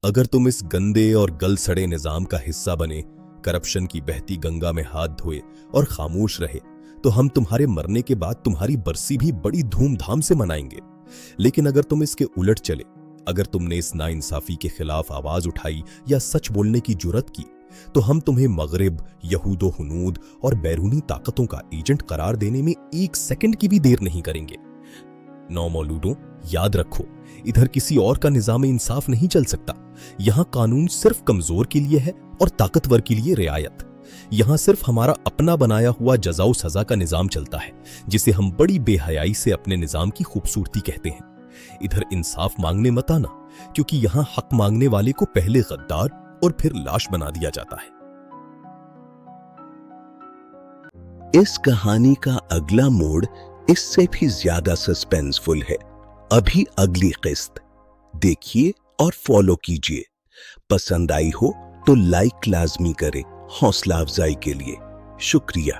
अगर तुम इस गंदे और गल सड़े निजाम का हिस्सा बने, करप्शन की बहती गंगा में हाथ धोए और खामोश रहे, तो हम तुम्हारे मरने के बाद तुम्हारी बरसी भी बड़ी धूमधाम से मनाएंगे। लेकिन अगर तुम इसके उलट चले, अगर तुमने इस नाइंसाफी के खिलाफ आवाज उठाई या सच बोलने की जुर्रत की, तो हम तुम्हें मगरिब, यहूदो हुनूद और बैरूनी ताकतों का एजेंट करार देने में 1 सेकंड की भी देर नहीं करेंगे। नौमौलूदों, याद रखो, इधर किसी और का निजाम इंसाफ नहीं चल सकता। यहां कानून सिर्फ कमजोर के लिए है और ताकतवर के लिए रियायत। यहां सिर्फ हमारा अपना बनाया हुआ जज़ा सजा का निजाम चलता है, जिसे हम बड़ी बेहयाई से अपने निजाम की खूबसूरती कहते हैं। इधर इंसाफ मांगने मत आना, क्योंकि यहां हक मांगने वाले को पहले गद्दार और फिर लाश बना दिया जाता है। इस कहानी का अगला मोड़ इससे भी ज्यादा सस्पेंसफुल है। अभी अगली किस्त देखिए और फॉलो कीजिए। पसंद आई हो तो लाइक लाजमी करें, हौसला अफजाई के लिए। शुक्रिया।